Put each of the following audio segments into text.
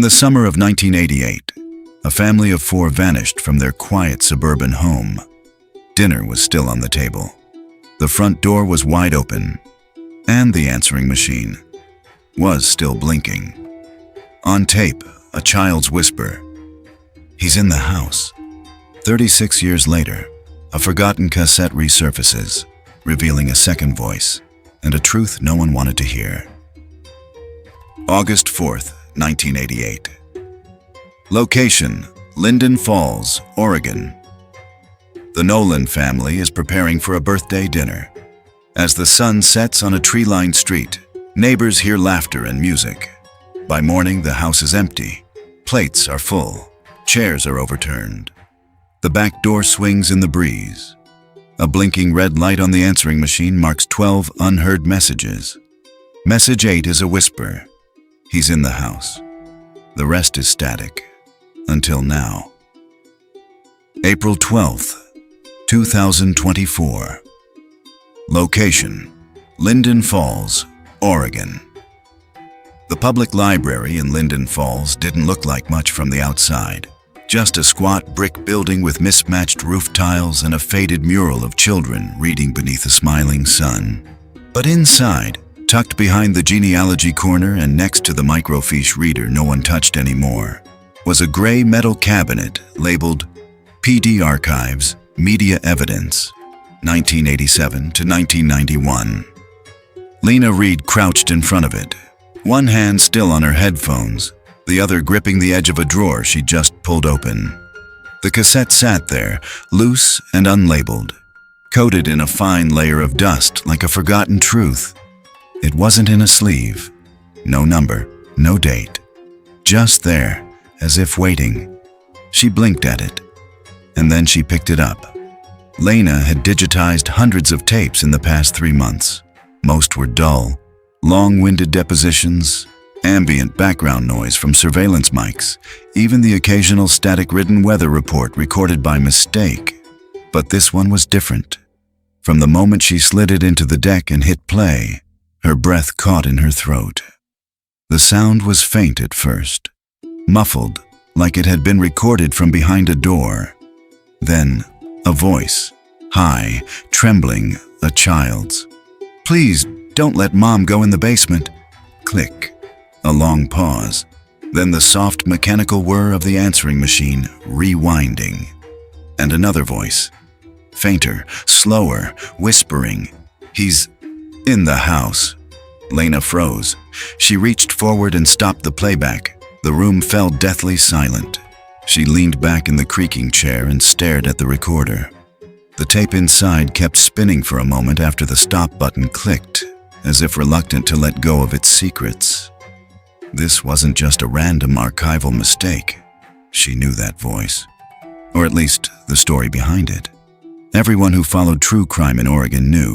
the summer of 1988, a family of 4 vanished from their quiet suburban home. Dinner was still on the table. The front door was wide open, and the answering machine was still blinking. On tape, a child's whisper, "He's in the house." 36 years later, a forgotten cassette resurfaces, revealing a second voice and a truth no one wanted to hear. August 4th, 1988. Location: Linden Falls, Oregon. The Nolan family is preparing for a birthday dinner. As the sun sets on a tree-lined street, neighbors hear laughter and music. By morning, the house is empty. Plates are full. Chairs are overturned. The back door swings in the breeze. A blinking red light on the answering machine marks 12 unheard messages. Message 8 is a whisper. He's in the house. The rest is static. Until now. April 12th, 2024. Location: Linden Falls, Oregon. The public library in Linden Falls didn't look like much from the outside. Just a squat brick building with mismatched roof tiles and a faded mural of children reading beneath a smiling sun. But inside, tucked behind the genealogy corner and next to the microfiche reader no one touched anymore, was a gray metal cabinet labeled PD Archives, Media Evidence, 1987 to 1991. Lena Reed crouched in front of it, one hand still on her headphones, the other gripping the edge of a drawer she just pulled open. The cassette sat there, loose and unlabeled, coated in a fine layer of dust like a forgotten truth. It wasn't in a sleeve. No number, no date. Just there, as if waiting. She blinked at it, and then she picked it up. Lena had digitized hundreds of tapes in the past 3 months. Most were dull, long-winded depositions, ambient background noise from surveillance mics, even the occasional static-ridden weather report recorded by mistake. But this one was different. From the moment she slid it into the deck and hit play, her breath caught in her throat. The sound was faint at first, muffled, like it had been recorded from behind a door. Then, a voice, high, trembling, a child's. "Please, don't let Mom go in the basement." Click. A long pause. Then the soft mechanical whir of the answering machine rewinding. And another voice. Fainter, slower, whispering. "He's in the house." Lena froze. She reached forward and stopped the playback. The room fell deathly silent. She leaned back in the creaking chair and stared at the recorder. The tape inside kept spinning for a moment after the stop button clicked, as if reluctant to let go of its secrets. This wasn't just a random archival mistake. She knew that voice. Or at least the story behind it. Everyone who followed true crime in Oregon knew.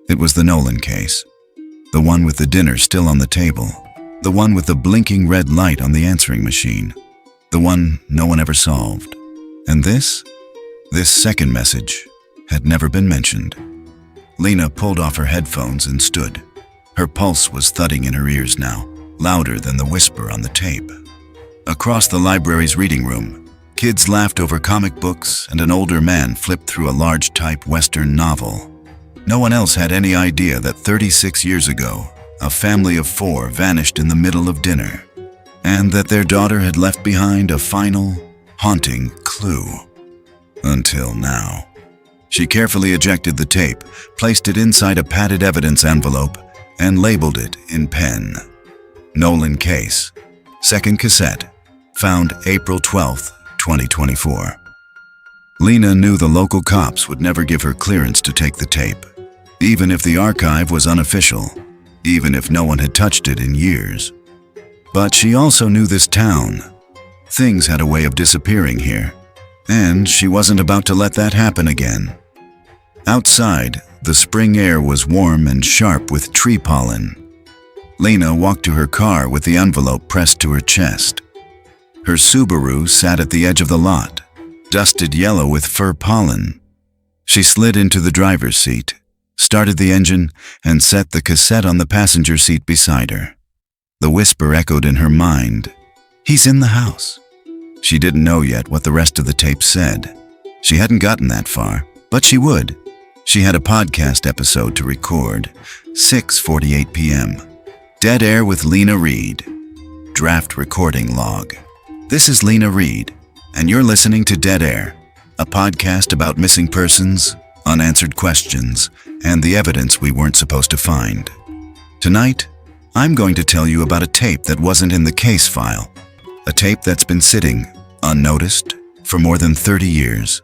It was the Nolan case. The one with the dinner still on the table. The one with the blinking red light on the answering machine. The one no one ever solved. And this second message had never been mentioned. Lena pulled off her headphones and stood. Her pulse was thudding in her ears now, louder than the whisper on the tape. Across the library's reading room, kids laughed over comic books and an older man flipped through a large-type Western novel. No one else had any idea that 36 years ago, a family of 4 vanished in the middle of dinner, and that their daughter had left behind a final, haunting clue. Until now. She carefully ejected the tape, placed it inside a padded evidence envelope, and labeled it in pen. Nolan case. Second cassette. Found April 12th, 2024. Lena knew the local cops would never give her clearance to take the tape, even if the archive was unofficial, even if no one had touched it in years. But she also knew this town. Things had a way of disappearing here, and she wasn't about to let that happen again. Outside, the spring air was warm and sharp with tree pollen. Lena walked to her car with the envelope pressed to her chest. Her Subaru sat at the edge of the lot, dusted yellow with fur pollen. She slid into the driver's seat, started the engine, and set the cassette on the passenger seat beside her. The whisper echoed in her mind. He's in the house. She didn't know yet what the rest of the tape said. She hadn't gotten that far, but she would. She had a podcast episode to record, 6:48 p.m. Dead Air with Lena Reed. Draft recording log. This is Lena Reed, and you're listening to Dead Air, a podcast about missing persons, unanswered questions, and the evidence we weren't supposed to find. Tonight, I'm going to tell you about a tape that wasn't in the case file. A tape that's been sitting, unnoticed, for more than 30 years.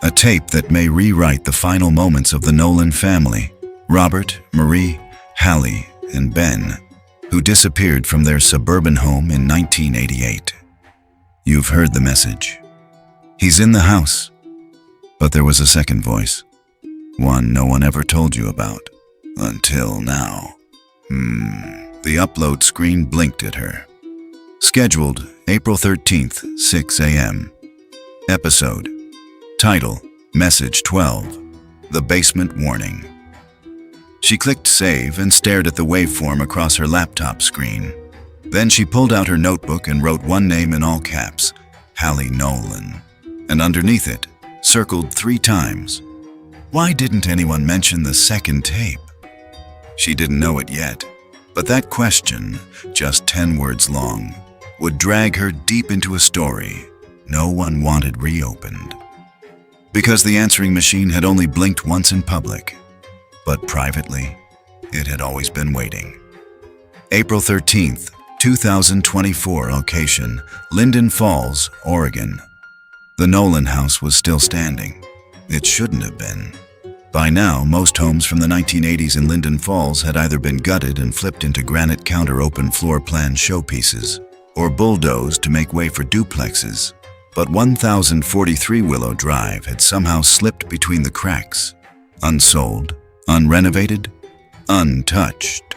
A tape that may rewrite the final moments of the Nolan family, Robert, Marie, Hallie, and Ben, who disappeared from their suburban home in 1988. You've heard the message. He's in the house. But there was a second voice. One no one ever told you about. Until now. The upload screen blinked at her. Scheduled April 13th, 6 a.m. Episode. Title, Message 12. The Basement Warning. She clicked save and stared at the waveform across her laptop screen. Then she pulled out her notebook and wrote one name in all caps, Hallie Nolan. And underneath it, circled 3 times. Why didn't anyone mention the second tape? She didn't know it yet, but that question, just 10 words long, would drag her deep into a story no one wanted reopened. Because the answering machine had only blinked once in public, but privately, it had always been waiting. April 13th, 2024, location, Linden Falls, Oregon. The Nolan house was still standing. It shouldn't have been. By now, most homes from the 1980s in Linden Falls had either been gutted and flipped into granite counter open floor plan showpieces, or bulldozed to make way for duplexes. But 1043 Willow Drive had somehow slipped between the cracks, unsold, unrenovated, untouched.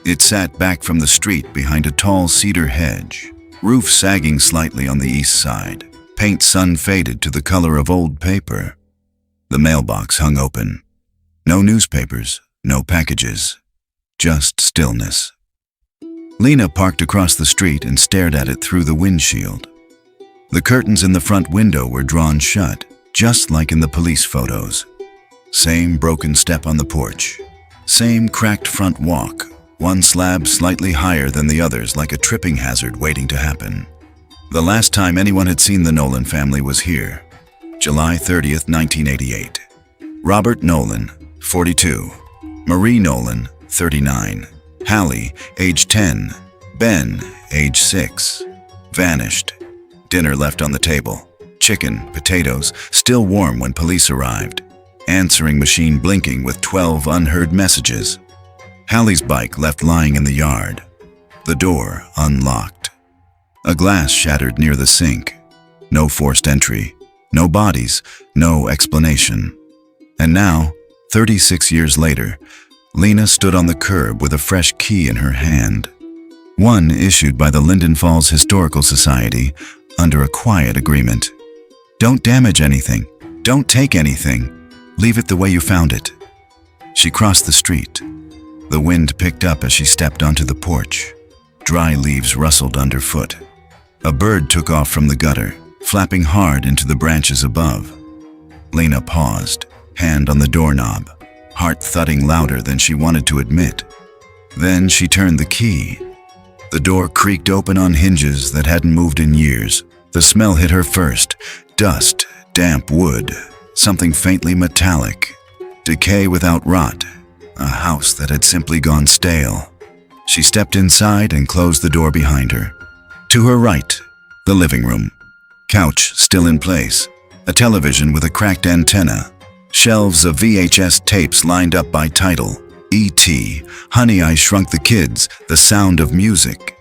It sat back from the street behind a tall cedar hedge, roof sagging slightly on the east side, paint sun-faded to the color of old paper. The mailbox hung open. No newspapers, no packages, just stillness. Lena parked across the street and stared at it through the windshield. The curtains in the front window were drawn shut, just like in the police photos. Same broken step on the porch. Same cracked front walk, one slab slightly higher than the others like a tripping hazard waiting to happen. The last time anyone had seen the Nolan family was here, July 30th, 1988. Robert Nolan, 42. Marie Nolan, 39. Hallie, age 10. Ben, age 6. Vanished. Dinner left on the table. Chicken, potatoes, still warm when police arrived. Answering machine blinking with 12 unheard messages. Hallie's bike left lying in the yard. The door unlocked. A glass shattered near the sink. No forced entry. No bodies. No explanation. And now, 36 years later, Lena stood on the curb with a fresh key in her hand. One issued by the Linden Falls Historical Society under a quiet agreement. Don't damage anything. Don't take anything. Leave it the way you found it. She crossed the street. The wind picked up as she stepped onto the porch. Dry leaves rustled underfoot. A bird took off from the gutter, flapping hard into the branches above. Lena paused, hand on the doorknob, heart thudding louder than she wanted to admit. Then she turned the key. The door creaked open on hinges that hadn't moved in years. The smell hit her first. Dust, damp wood, something faintly metallic. Decay without rot. A house that had simply gone stale. She stepped inside and closed the door behind her. To her right, the living room. Couch still in place. A television with a cracked antenna. Shelves of VHS tapes lined up by title. E.T., Honey, I Shrunk the Kids, The Sound of Music.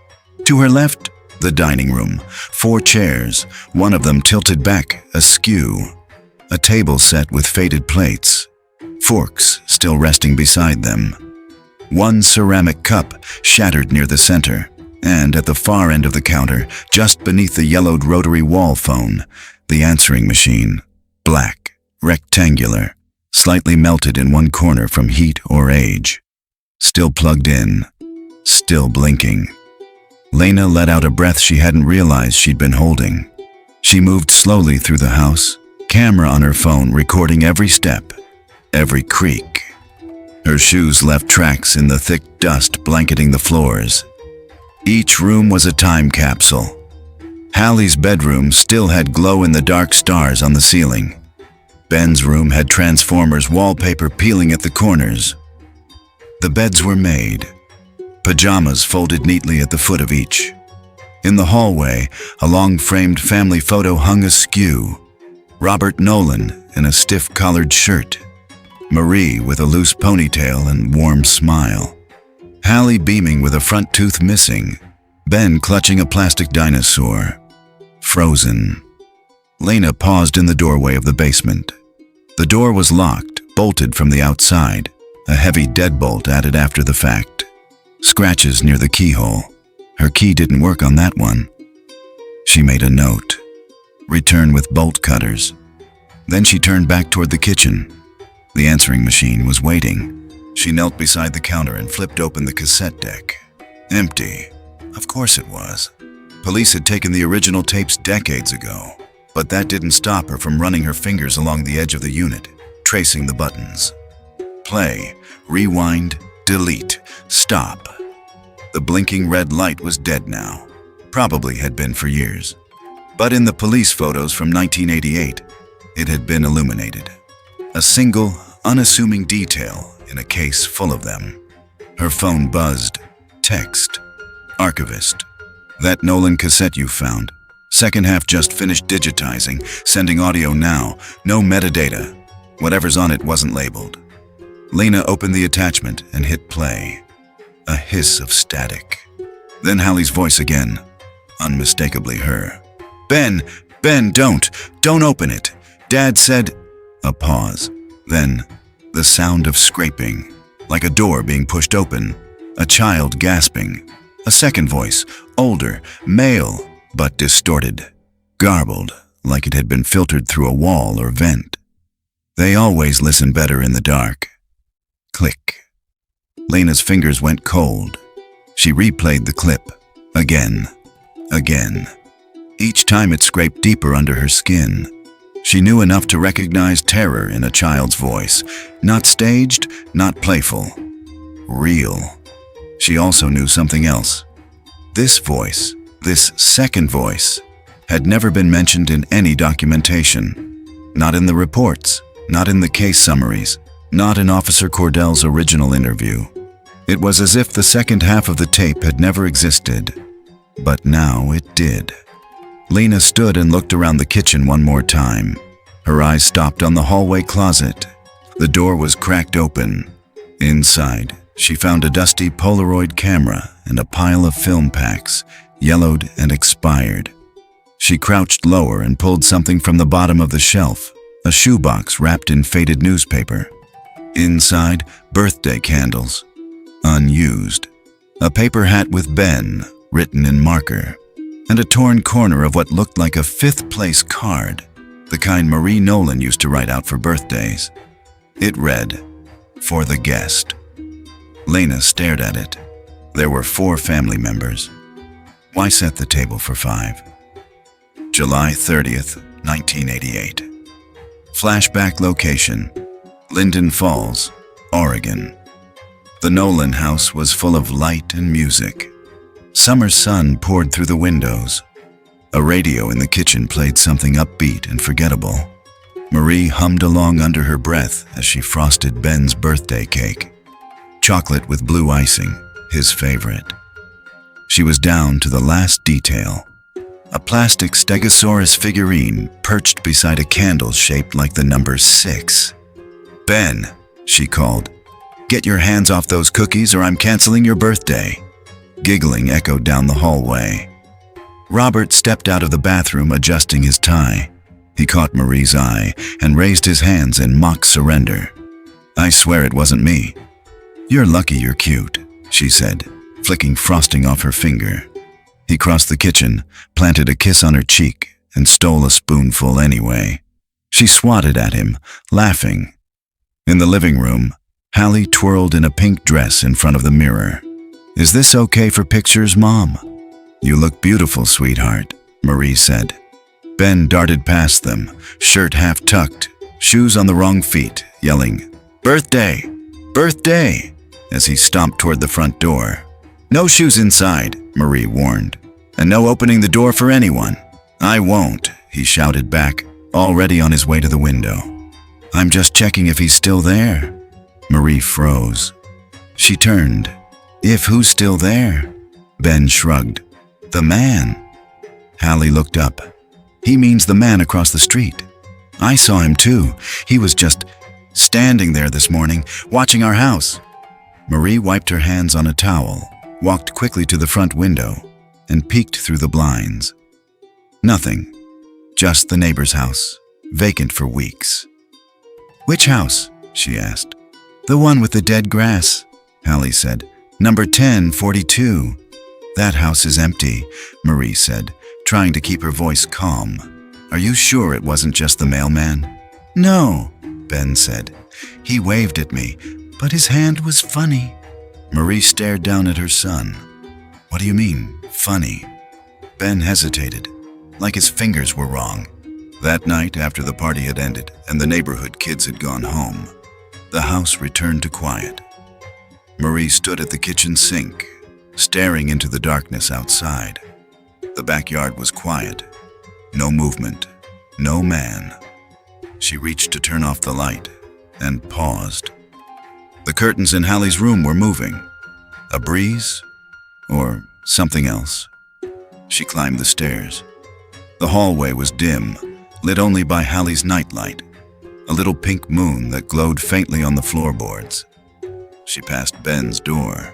To her left, the dining room. 4 chairs, one of them tilted back, askew. A table set with faded plates. Forks still resting beside them. One ceramic cup shattered near the center. And at the far end of the counter, just beneath the yellowed rotary wall phone, the answering machine. Black, rectangular, slightly melted in one corner from heat or age. Still plugged in, still blinking. Lena let out a breath she hadn't realized she'd been holding. She moved slowly through the house, camera on her phone recording every step, every creak. Her shoes left tracks in the thick dust blanketing the floors. Each room was a time capsule. Hallie's bedroom still had glow-in-the-dark stars on the ceiling. Ben's room had Transformers wallpaper peeling at the corners. The beds were made, pajamas folded neatly at the foot of each. In the hallway, a long-framed family photo hung askew. Robert Nolan in a stiff-collared shirt. Marie with a loose ponytail and warm smile. Hallie beaming with a front tooth missing. Ben clutching a plastic dinosaur. Frozen. Lena paused in the doorway of the basement. The door was locked, bolted from the outside, a heavy deadbolt added after the fact. Scratches near the keyhole. Her key didn't work on that one. She made a note. Return with bolt cutters. Then she turned back toward the kitchen. The answering machine was waiting. She knelt beside the counter and flipped open the cassette deck. Empty. Of course it was. Police had taken the original tapes decades ago, but that didn't stop her from running her fingers along the edge of the unit, tracing the buttons. Play, rewind, delete, stop. The blinking red light was dead now. Probably had been for years. But in the police photos from 1988, it had been illuminated. A single, unassuming detail in a case full of them. Her phone buzzed. Text. Archivist. That Nolan cassette you found. Second half just finished digitizing, sending audio now. No metadata. Whatever's on it wasn't labeled. Lena opened the attachment and hit play. A hiss of static. Then Hallie's voice again. Unmistakably her. Ben, don't open it. Dad said... A pause. Then, the sound of scraping. Like a door being pushed open. A child gasping. A second voice, older, male, but distorted. Garbled, like it had been filtered through a wall or vent. They always listen better in the dark. Click. Lena's fingers went cold. She replayed the clip. Again. Each time it scraped deeper under her skin. She knew enough to recognize terror in a child's voice. Not staged, not playful. Real. She also knew something else. This voice, this second voice, had never been mentioned in any documentation. Not in the reports, not in the case summaries, not in Officer Cordell's original interview. It was as if the second half of the tape had never existed. But now it did. Lena stood and looked around the kitchen one more time. Her eyes stopped on the hallway closet. The door was cracked open. Inside, she found a dusty Polaroid camera and a pile of film packs, yellowed and expired. She crouched lower and pulled something from the bottom of the shelf, a shoebox wrapped in faded newspaper. Inside, birthday candles, unused. A paper hat with Ben, written in marker, and a torn corner of what looked like a fifth-place card, the kind Marie Nolan used to write out for birthdays. It read, "For the guest." Lena stared at it. There were 4 family members. Why set the table for 5? July 30th, 1988. Flashback location, Linden Falls, Oregon. The Nolan house was full of light and music. Summer sun poured through the windows. A radio in the kitchen played something upbeat and forgettable. Marie hummed along under her breath as she frosted Ben's birthday cake. Chocolate with blue icing, his favorite. She was down to the last detail. A plastic Stegosaurus figurine perched beside a candle shaped like the number 6. "Ben," she called, "get your hands off those cookies or I'm canceling your birthday." Giggling echoed down the hallway. Robert stepped out of the bathroom adjusting his tie. He caught Marie's eye and raised his hands in mock surrender. "I swear it wasn't me." "You're lucky you're cute," she said, flicking frosting off her finger. He crossed the kitchen, planted a kiss on her cheek, and stole a spoonful anyway. She swatted at him, laughing. In the living room, Hallie twirled in a pink dress in front of the mirror. "Is this okay for pictures, Mom?" "You look beautiful, sweetheart," Marie said. Ben darted past them, shirt half tucked, shoes on the wrong feet, yelling, "Birthday! Birthday!" as he stomped toward the front door. "No shoes inside," Marie warned, "and no opening the door for anyone." "I won't," he shouted back, already on his way to the window. "I'm just checking if he's still there." Marie froze. She turned. "If who's still there?" Ben shrugged. "The man." Hallie looked up. "He means the man across the street. I saw him too. He was just standing there this morning, watching our house." Marie wiped her hands on a towel, walked quickly to the front window, and peeked through the blinds. Nothing. Just the neighbor's house, vacant for weeks. "Which house?" she asked. "The one with the dead grass," Hallie said. "Number 1042. "That house is empty," Marie said, trying to keep her voice calm. "Are you sure it wasn't just the mailman?" "No," Ben said. "He waved at me, but his hand was funny." Marie stared down at her son. "What do you mean, funny?" Ben hesitated, like his fingers were wrong. That night, after the party had ended and the neighborhood kids had gone home, the house returned to quiet. Marie stood at the kitchen sink, staring into the darkness outside. The backyard was quiet. No movement, no man. She reached to turn off the light and paused. The curtains in Hallie's room were moving. A breeze or something else. She climbed the stairs. The hallway was dim, lit only by Hallie's nightlight, a little pink moon that glowed faintly on the floorboards. She passed Ben's door.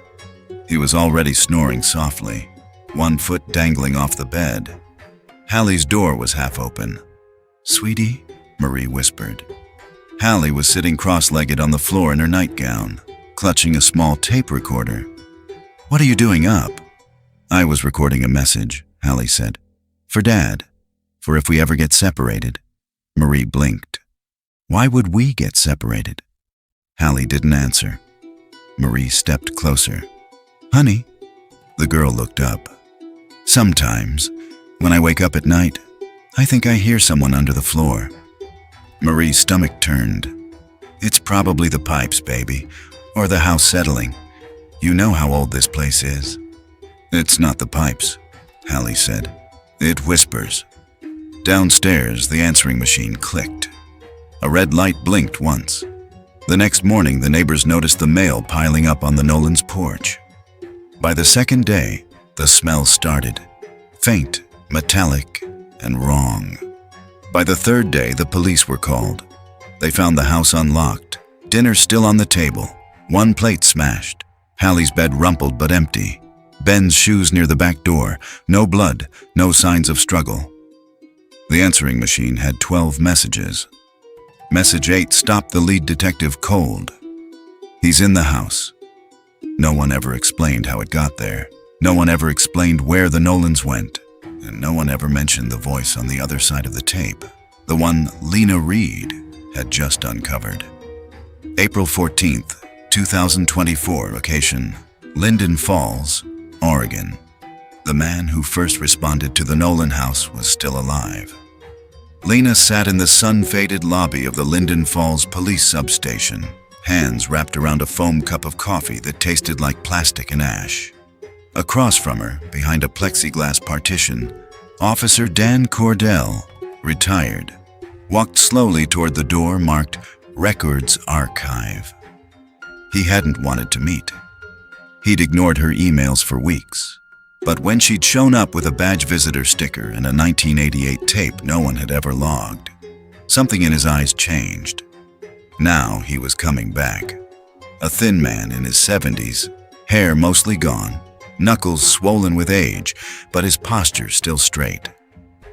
He was already snoring softly, one foot dangling off the bed. Hallie's door was half open. "Sweetie," Marie whispered. Hallie was sitting cross-legged on the floor in her nightgown, clutching a small tape recorder. "What are you doing up?" "I was recording a message," Hallie said. "For Dad. For if we ever get separated." Marie blinked. "Why would we get separated?" Hallie didn't answer. Marie stepped closer. "Honey?" The girl looked up. "Sometimes, when I wake up at night, I think I hear someone under the floor." Marie's stomach turned. "It's probably the pipes, baby, or the house settling. You know how old this place is." "It's not the pipes," Hallie said. "It whispers." Downstairs, the answering machine clicked. A red light blinked once. The next morning, the neighbors noticed the mail piling up on the Nolans' porch. By the second day, the smell started. Faint, metallic, and wrong. By the third day, the police were called. They found the house unlocked, dinner still on the table, one plate smashed, Hallie's bed rumpled but empty, Ben's shoes near the back door, no blood, no signs of struggle. The answering machine had 12 messages. Message 8 stopped the lead detective cold. "He's in the house." No one ever explained how it got there. No one ever explained where the Nolans went. And no one ever mentioned the voice on the other side of the tape, the one Lena Reed had just uncovered. April 14th, 2024, location, Linden Falls, Oregon. The man who first responded to the Nolan house was still alive. Lena sat in the sun-faded lobby of the Linden Falls police substation, hands wrapped around a foam cup of coffee that tasted like plastic and ash. Across from her, behind a plexiglass partition, Officer Dan Cordell, retired, walked slowly toward the door marked Records Archive. He hadn't wanted to meet. He'd ignored her emails for weeks. But when she'd shown up with a badge visitor sticker and a 1988 tape no one had ever logged, something in his eyes changed. Now he was coming back. A thin man in his 70s, hair mostly gone, knuckles swollen with age, but his posture still straight.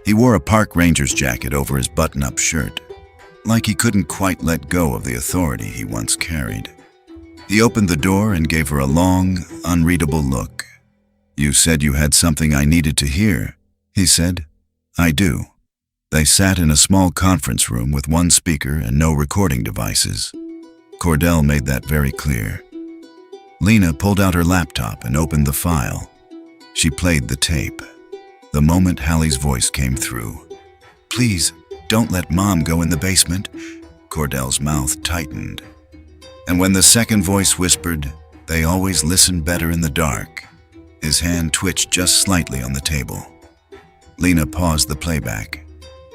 He wore a park ranger's jacket over his button-up shirt, like he couldn't quite let go of the authority he once carried. He opened the door and gave her a long, unreadable look. "You said you had something I needed to hear," he said. "I do." They sat in a small conference room with one speaker and no recording devices. Cordell made that very clear. Lena pulled out her laptop and opened the file. She played the tape. The moment Hallie's voice came through. "Please, don't let Mom go in the basement." Cordell's mouth tightened. And when the second voice whispered, "They always listen better in the dark," his hand twitched just slightly on the table. Lena paused the playback.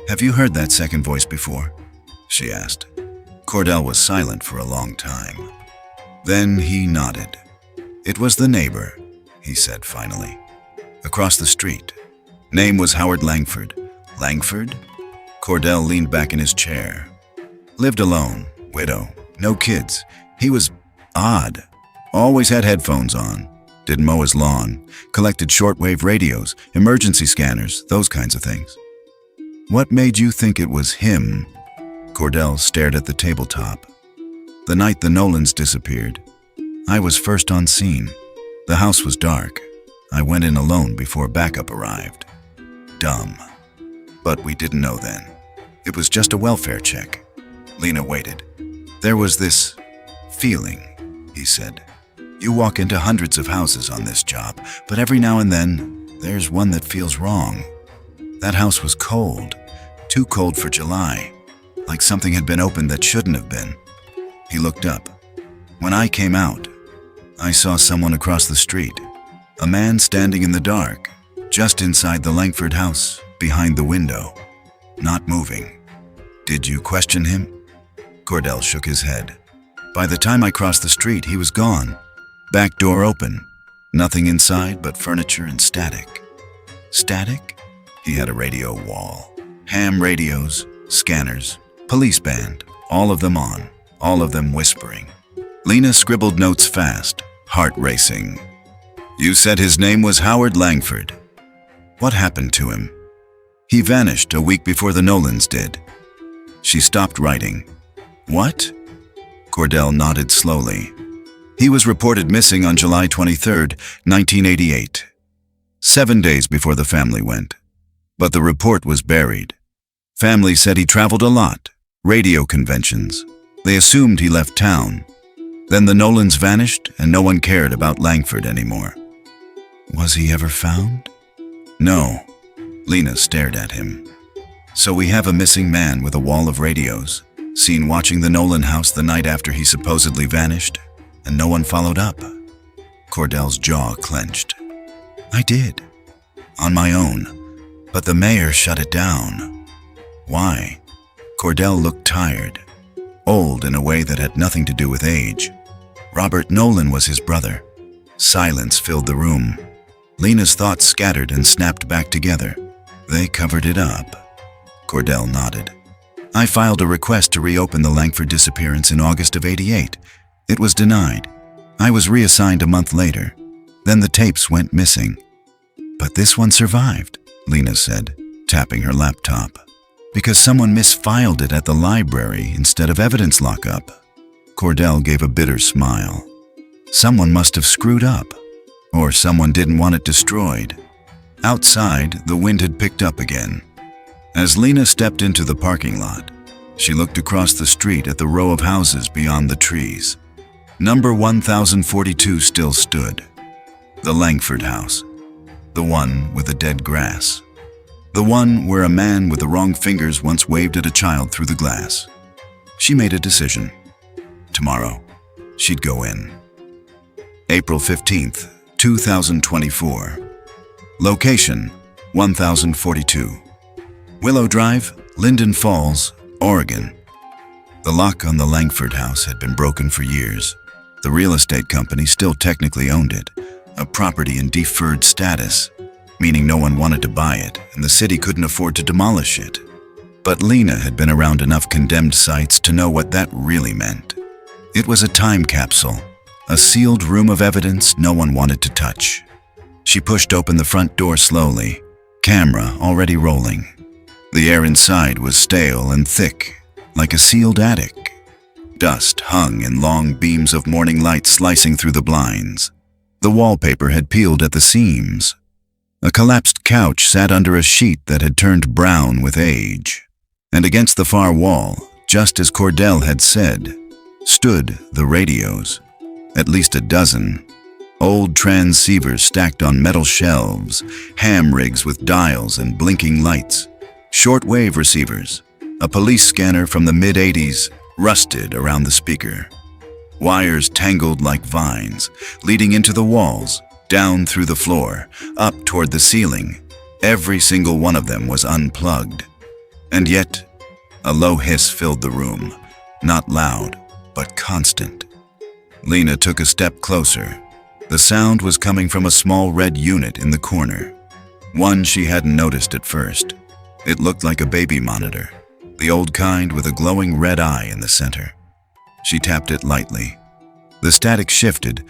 "Have you heard that second voice before?" she asked. Cordell was silent for a long time. Then he nodded. "It was the neighbor," he said finally. "Across the street. Name was Howard Langford." "Langford?" Cordell leaned back in his chair. "Lived alone, widow, no kids. He was odd. Always had headphones on. Didn't mow his lawn. Collected shortwave radios, emergency scanners, those kinds of things." "What made you think it was him?" Cordell stared at the tabletop. "The night the Nolans disappeared. I was first on scene. The house was dark. I went in alone before backup arrived. Dumb. But we didn't know then. It was just a welfare check." Lena waited. "There was this feeling," he said. "You walk into hundreds of houses on this job, but every now and then, there's one that feels wrong. That house was cold. Too cold for July. Like something had been opened that shouldn't have been." He looked up. "When I came out, I saw someone across the street. A man standing in the dark, just inside the Langford house, behind the window. Not moving." "Did you question him?" Cordell shook his head. "By the time I crossed the street, he was gone. Back door open. Nothing inside but furniture and static." "Static?" He had a radio wall. Ham radios, scanners, police band, all of them on, all of them whispering. Lena scribbled notes fast, heart racing. "You said his name was Howard Langford. What happened to him?" "He vanished a week before the Nolans did." She stopped writing. "What?" Cordell nodded slowly. "He was reported missing on July 23rd, 1988. 7 days before the family went. But the report was buried. Family said he traveled a lot, radio conventions. They assumed he left town. Then the Nolans vanished and no one cared about Langford anymore." "Was he ever found?" "No." Lena stared at him. "So we have a missing man with a wall of radios, seen watching the Nolan house the night after he supposedly vanished, and no one followed up." Cordell's jaw clenched. "I did. On my own. But the mayor shut it down." "Why?" Cordell looked tired. Old in a way that had nothing to do with age. Robert Nolan was his brother. Silence filled the room. Lena's thoughts scattered and snapped back together. "They covered it up." Cordell nodded. "I filed a request to reopen the Langford disappearance in August of '88. It was denied. I was reassigned a month later. Then the tapes went missing." "But this one survived," Lena said, tapping her laptop. "Because someone misfiled it at the library instead of evidence lockup." Cordell gave a bitter smile. "Someone must have screwed up. Or someone didn't want it destroyed." Outside, the wind had picked up again. As Lena stepped into the parking lot, she looked across the street at the row of houses beyond the trees. Number 1042 still stood. The Langford house. The one with the dead grass. The one where a man with the wrong fingers once waved at a child through the glass. She made a decision. Tomorrow, she'd go in. April 15th, 2024. Location, 1042. Willow Drive, Linden Falls, Oregon. The lock on the Langford house had been broken for years. The real estate company still technically owned it, a property in deferred status, meaning no one wanted to buy it and the city couldn't afford to demolish it. But Lena had been around enough condemned sites to know what that really meant. It was a time capsule, a sealed room of evidence no one wanted to touch. She pushed open the front door slowly, camera already rolling. The air inside was stale and thick, like a sealed attic. Dust hung in long beams of morning light slicing through the blinds. The wallpaper had peeled at the seams. A collapsed couch sat under a sheet that had turned brown with age. And against the far wall, just as Cordell had said, stood the radios. At least a dozen. Old transceivers stacked on metal shelves, ham rigs with dials and blinking lights, shortwave receivers, a police scanner from the mid-'80s rusted around the speaker. Wires tangled like vines, leading into the walls, down through the floor, up toward the ceiling. Every single one of them was unplugged. And yet, a low hiss filled the room, not loud, but constant. Lena took a step closer. The sound was coming from a small red unit in the corner, one she hadn't noticed at first. It looked like a baby monitor, the old kind with a glowing red eye in the center. She tapped it lightly. The static shifted,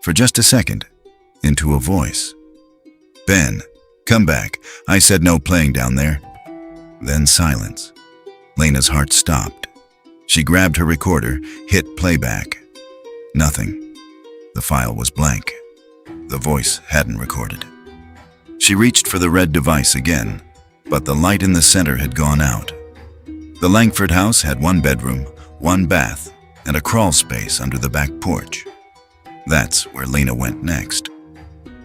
for just a second, into a voice. "Ben, come back. I said no playing down there." Then silence. Lena's heart stopped. She grabbed her recorder, hit playback. Nothing. The file was blank. The voice hadn't recorded. She reached for the red device again, but the light in the center had gone out. The Langford house had one bedroom, one bath, and a crawl space under the back porch. That's where Lena went next.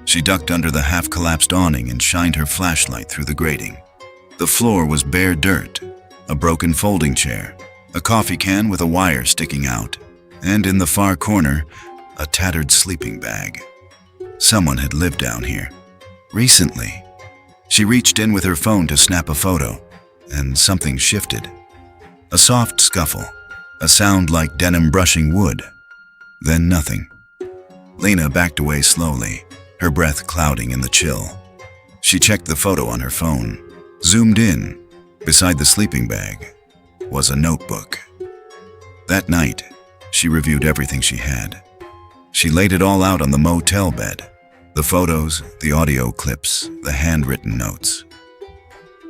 She ducked under the half-collapsed awning and shined her flashlight through the grating. The floor was bare dirt, a broken folding chair, a coffee can with a wire sticking out, and in the far corner, a tattered sleeping bag. Someone had lived down here. Recently. She reached in with her phone to snap a photo, and something shifted. A soft scuffle, a sound like denim brushing wood. Then nothing. Lena backed away slowly, her breath clouding in the chill. She checked the photo on her phone, zoomed in. Beside the sleeping bag was a notebook. That night, she reviewed everything she had. She laid it all out on the motel bed. The photos, the audio clips, the handwritten notes.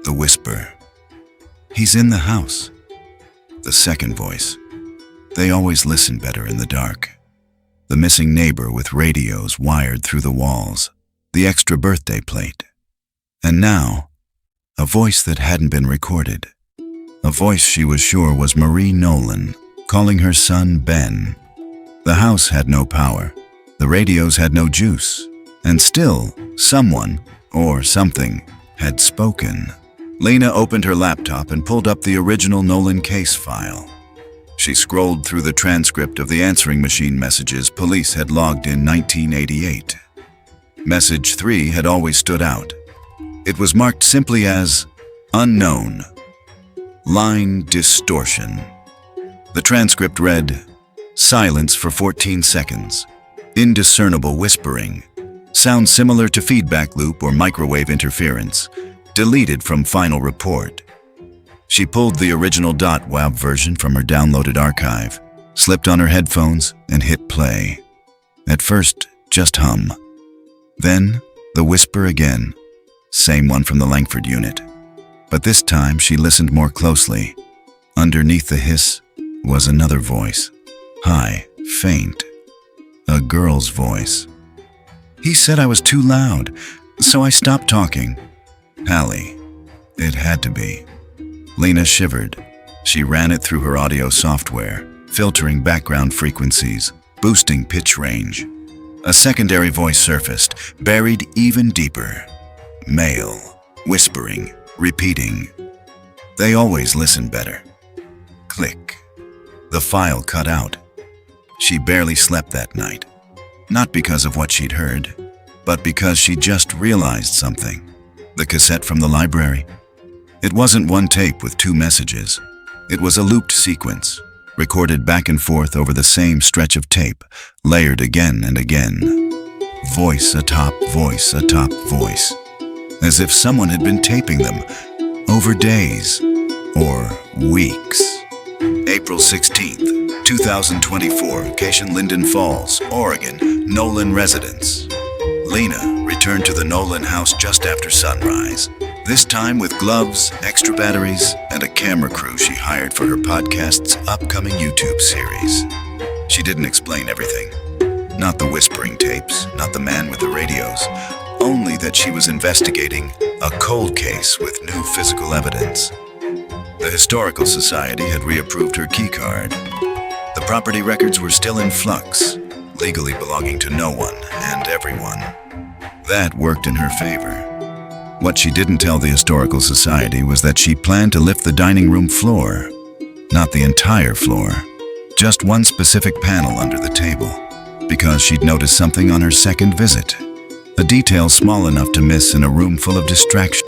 The whisper. "He's in the house." The second voice. They always listen better in the dark. The missing neighbor with radios wired through the walls. The extra birthday plate. And now, a voice that hadn't been recorded. A voice she was sure was Marie Nolan, calling her son Ben. The house had no power. The radios had no juice. And still, someone, or something, had spoken. Lena opened her laptop and pulled up the original Nolan case file. She scrolled through the transcript of the answering machine messages police had logged in 1988. Message 3 had always stood out. It was marked simply as unknown. Line distortion. The transcript read, "Silence for 14 seconds. Indiscernible whispering. Sounds similar to feedback loop or microwave interference. Deleted from final report." She pulled the original .wav version from her downloaded archive, slipped on her headphones, and hit play. At first, just hum. Then, the whisper again. Same one from the Langford unit. But this time, she listened more closely. Underneath the hiss was another voice. High, faint. A girl's voice. "He said I was too loud, so I stopped talking." Hallie. It had to be. Lena shivered. She ran it through her audio software, filtering background frequencies, boosting pitch range. A secondary voice surfaced, buried even deeper. Male, whispering, repeating. They always listen better. Click. The file cut out. She barely slept that night. Not because of what she'd heard, but because she just realized something. The cassette from the library. It wasn't one tape with 2 messages. It was a looped sequence, recorded back and forth over the same stretch of tape, layered again and again. Voice atop voice atop voice. As if someone had been taping them over days or weeks. April 16th, 2024, location Linden Falls, Oregon, Nolan residence. Lena returned to the Nolan house just after sunrise, this time with gloves, extra batteries, and a camera crew she hired for her podcast's upcoming YouTube series. She didn't explain everything. Not the whispering tapes, not the man with the radios, only that she was investigating a cold case with new physical evidence. The Historical Society had reapproved her keycard. The property records were still in flux, legally belonging to no one, and everyone. That worked in her favor. What she didn't tell the Historical Society was that she planned to lift the dining room floor, not the entire floor, just one specific panel under the table, because she'd noticed something on her second visit, a detail small enough to miss in a room full of distractions.